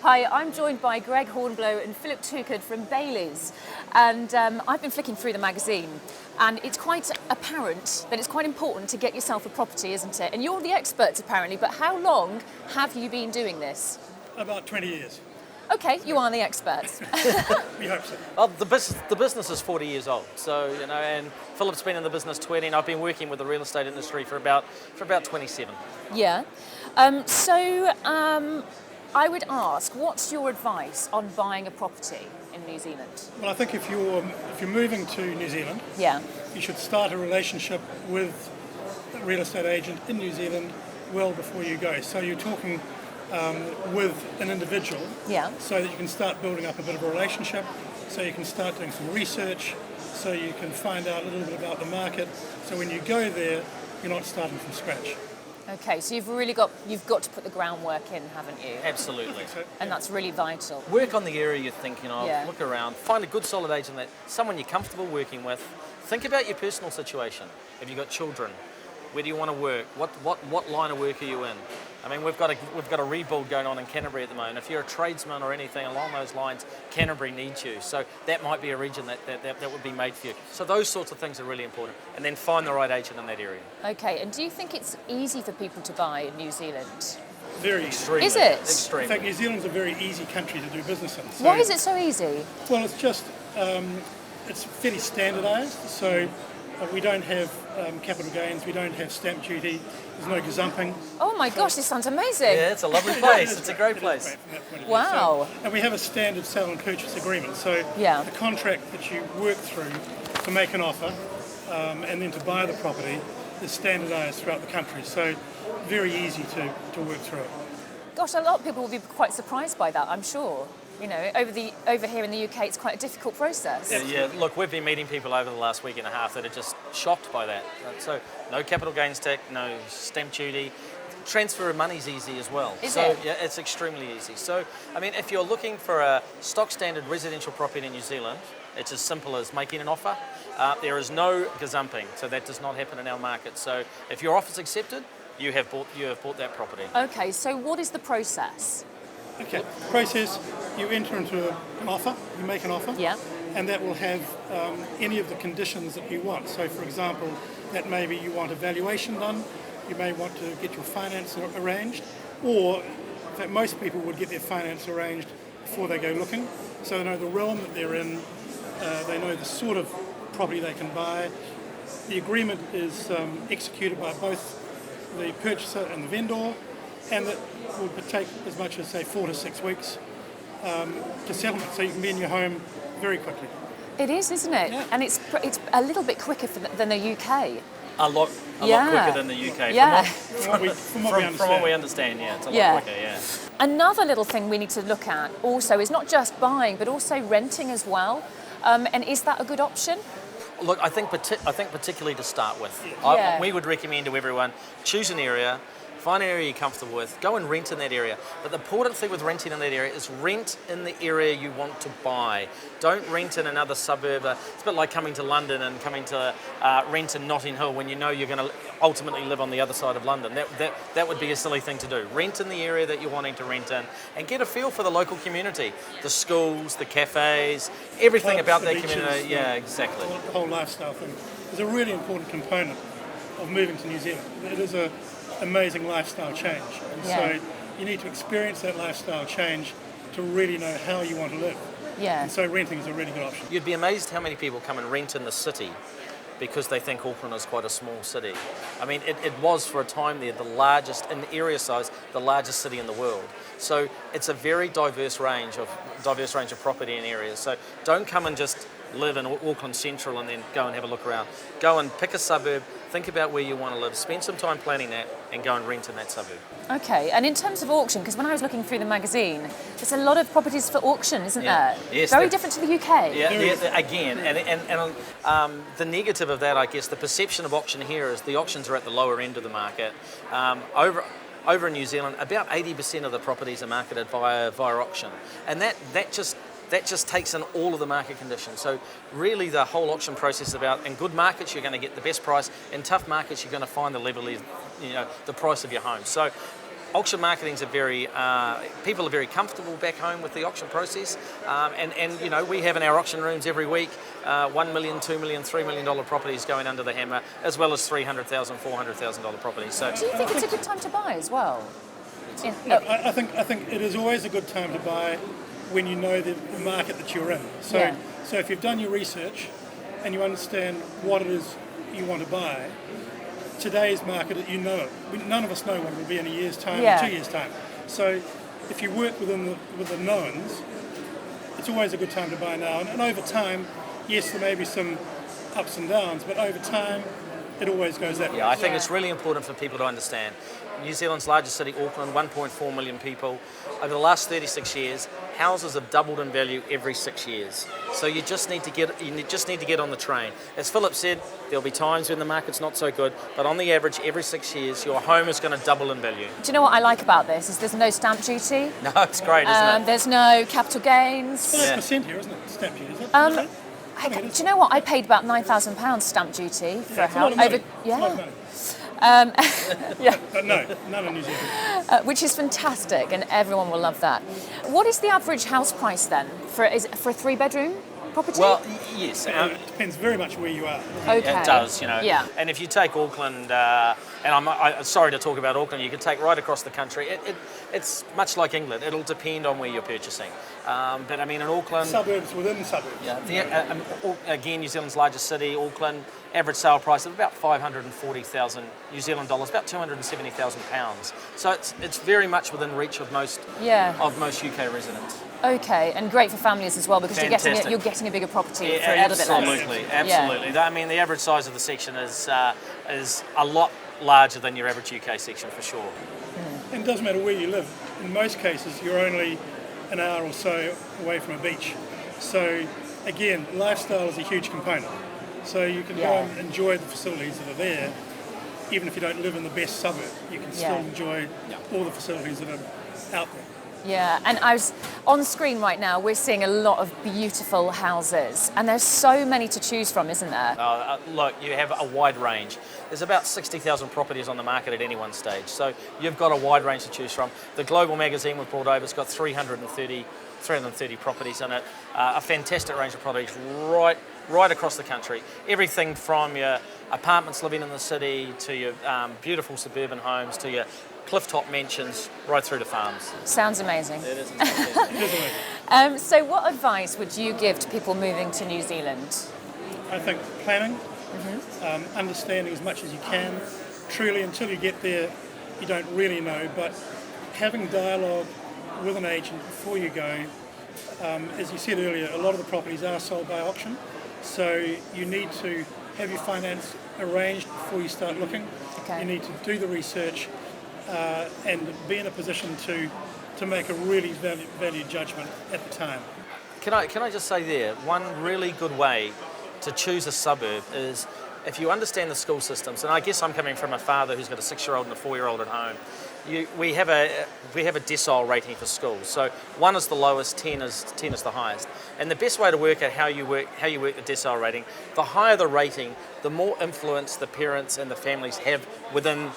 Hi, I'm joined by Greg Hornblow and Philip Tukard from Bayleys, and I've been flicking through the magazine, and it's quite apparent that it's quite important to get yourself a property, isn't it? And you're the experts apparently, but how long have you been doing this? About 20 years. Okay, you are the experts. We hope so. Well, the business is 40 years old, so and Philip's been in the business 20, and I've been working with the real estate industry for about 27. Yeah. I would ask, what's your advice on buying a property in New Zealand? Well, I think if you're moving to New Zealand, Yeah. you should start a relationship with a real estate agent in New Zealand well before you go. So you're talking with an individual, Yeah. so that you can start building up a bit of a relationship, so you can start doing some research, so you can find out a little bit about the market. So when you go there, you're not starting from scratch. Okay, so you've got to put the groundwork in, haven't you? Absolutely. So, And that's really vital. Work on the area you're thinking of, Yeah. look around, find a good solid agent, someone you're comfortable working with. Think about your personal situation. Have you got children? Where do you want to work? What line of work are you in? I mean, we've got a rebuild going on in Canterbury at the moment. If you're a tradesman or anything along those lines, Canterbury needs you. So that might be a region that would be made for you. So those sorts of things are really important. And then find the right agent in that area. Okay, and do you think it's easy for people to buy in New Zealand? very easy. Extremely. Is it? In Extremely. fact, New Zealand's a very easy country to do business in. So, Why is it so easy? Well, it's just, it's fairly standardised. So we don't have capital gains, we don't have stamp duty, there's no gazumping. Oh my gosh, this sounds amazing. Yeah, it's a lovely place. It's a great It is place. great from that point of view. Wow. So, and we have a standard sale and purchase agreement. So Yeah. the contract that you work through to make an offer and then to buy the property is standardised throughout the country. So very easy to work through it. Gosh, a lot of people will be quite surprised by that, I'm sure. You know, over here in the UK, it's quite a difficult process. Yeah, look, we've been meeting people over the last week and a half that are just shocked by that. So no capital gains tax, no stamp duty. Transfer of money's easy as well. Is so it? yeah, it's extremely easy. So I mean, if you're looking for a stock standard residential property in New Zealand, it's as simple as making an offer. There is no gazumping, so that does not happen in our market. So if your offer's accepted, you have bought that property. Okay, so what is the process? Okay, process, you enter into an offer, you make an offer, Yeah. and that will have any of the conditions that you want. So for example, that maybe you want a valuation done, you may want to get your finance arranged, or in fact most people would get their finance arranged before they go looking, so they know the realm that they're in, they know the sort of property they can buy. The agreement is executed by both the purchaser and the vendor, and that would take as much as say 4 to 6 weeks to settlement, so you can be in your home very quickly. It is, isn't it? Yeah. And it's a little bit quicker than the UK. A lot Yeah. quicker than the UK. Yeah. From what we understand. From what we understand, yeah, it's a Yeah. lot quicker, yeah. Another little thing we need to look at also is not just buying, but also renting as well. And is that a good option? Look, I think particularly to start with, Yeah. we would recommend to everyone, choose an area, find an area you're comfortable with, go and rent in that area. But the important thing with renting in that area is rent in the area you want to buy. Don't rent in another suburb. It's a bit like coming to London and coming to rent in Notting Hill when you know you're going to ultimately live on the other side of London. That would be a silly thing to do. Rent in the area that you're wanting to rent in and get a feel for the local community, the schools, the cafes, everything Clubs, about the that beaches, community. Yeah, exactly. The whole lifestyle thing is a really important component of moving to New Zealand. It is an amazing lifestyle change, and Yeah. so you need to experience that lifestyle change to really know how you want to live. Yeah. And so renting is a really good option. You'd be amazed how many people come and rent in the city because they think Auckland is quite a small city. I mean, it was for a time there the largest, in area size, the largest city in the world. So it's a very diverse range of property and areas. So don't come and just live in Auckland Central and then go and have a look around. Go and pick a suburb, think about where you want to live, spend some time planning that and go and rent in that suburb. Okay, and in terms of auction, because when I was looking through the magazine, there's a lot of properties for auction, isn't there? Yes, Very there- different to the UK. Yeah, again, and the negative of that, I guess, the perception of auction here is the auctions are at the lower end of the market. Over in New Zealand, about 80% of the properties are marketed via auction, and that just takes in all of the market conditions. So really the whole auction process is about, in good markets you're going to get the best price, in tough markets you're going to find the price of your home. So auction marketing is people are very comfortable back home with the auction process, and you know, we have in our auction rooms every week $1 million, $2 million, $3 million properties going under the hammer, as well as $300,000, $400,000 properties. So, Do you think it's a good time to buy as well? I think it is always a good time to buy when you know the market that you're in. So, Yeah. so if you've done your research and you understand what it is you want to buy, today's market, you know it. None of us know what it will be in a year's time Yeah. or 2 years' time. So if you work with the knowns, it's always a good time to buy now. And over time, yes, there may be some ups and downs, but over time, it always goes that way. yeah, I think it's really important for people to understand. New Zealand's largest city, Auckland, 1.4 million people. Over the last 36 years, houses have doubled in value every 6 years. So you just need to get on the train. As Philip said, there'll be times when the market's not so good, but on the average, every 6 years, your home is going to double in value. Do you know what I like about this? Is there's no stamp duty. No, it's great, isn't it? There's no capital gains. 5% here, isn't it? Stamp duty, is it? Um, Is it? I think it Do is. you know what? I paid about £9,000 stamp duty for a It's a lot house. of money. Over, It's a lot of yeah, money. yeah, But no, none in New Zealand. which is fantastic, and everyone will love that. What is the average house price then for a 3-bedroom property? Well, yes. It depends very much where you are. okay. It does, you know. Yeah. And if you take Auckland, and I'm sorry to talk about Auckland, you can take right across the country. It's much like England. It'll depend on where you're purchasing. But I mean, in Auckland, Suburbs within suburbs. again, New Zealand's largest city, Auckland, average sale price of about 540,000 New Zealand dollars, about 270,000 pounds. So it's very much within reach of most Yeah. UK residents. Okay, and great for families as well because Fantastic. you're getting a bigger property Yeah, for a little bit less. absolutely, absolutely. I mean, the average size of the section is a lot larger than your average UK section for sure. And it doesn't matter where you live. In most cases, you're only an hour or so away from a beach. So again, lifestyle is a huge component. So you can go Yeah. and enjoy the facilities that are there, even if you don't live in the best suburb. You can still Yeah. enjoy all the facilities that are out there. Yeah, and I was on screen right now. We're seeing a lot of beautiful houses, and there's so many to choose from, isn't there? Look, you have a wide range. There's about 60,000 properties on the market at any one stage, so you've got a wide range to choose from. The Global magazine we've brought over has got 330 properties in it, a fantastic range of properties right across the country. Everything from your apartments living in the city to your beautiful suburban homes to your clifftop mansions right through to farms. Sounds amazing. It is. It is amazing. So, what advice would you give to people moving to New Zealand? I think planning, understanding as much as you can. Truly, until you get there, you don't really know, but having dialogue with an agent before you go. As you said earlier, a lot of the properties are sold by auction, so you need to have your finance arranged before you start looking. Okay. You need to do the research and be in a position to make a really valued judgment at the time. Can I just say there, one really good way to choose a suburb is if you understand the school systems, and I guess I'm coming from a father who's got a 6-year-old and a 4-year-old at home. We have a decile rating for schools. So 1 is the lowest, 10 is the highest. And the best way to work out how you work the decile rating, the higher the rating, the more influence the parents and the families have within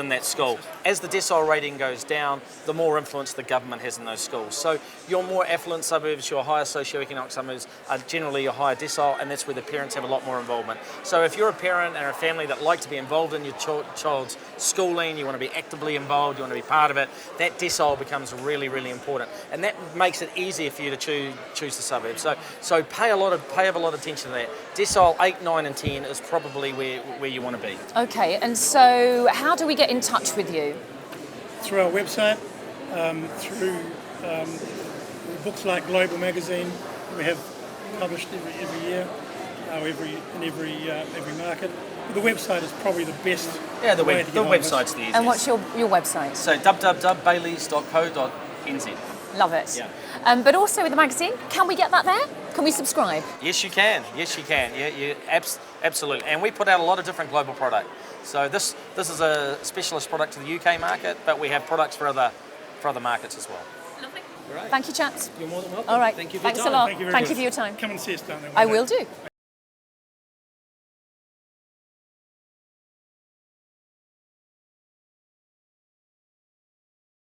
that school. As the decile rating goes down, the more influence the government has in those schools. So your more affluent suburbs, your higher socioeconomic suburbs are generally a higher decile, and that's where the parents have a lot more involvement. So if you're a parent and a family that like to be involved in your child's schooling, you want to be actively involved, you want to be part of it, that decile becomes really, really important. And that makes it easier for you to choose the suburbs. So pay a lot of attention to that. Decile 8, 9 and 10 is probably where you want to be. Okay, and so how do we get in touch with you? Through our website, through books like Global magazine we have published every year, every market. But the website is probably the best. Yeah, the way to get hold of us. website's the easiest. And what's your website? So www.baileys.co.nz. Love it. Yeah. But also with the magazine, can we get that there? Can we subscribe? Yes, you can. Yes, you can. Yeah, absolutely. And we put out a lot of different global product. So this is a specialist product to the UK market, but we have products for other markets as well. Lovely. Great. Thank you, chaps. You're more than welcome. All right. Thank you for your Thanks time. a lot. Thank you very Thank much. you for your time. Come and see us down there. I one day. will do.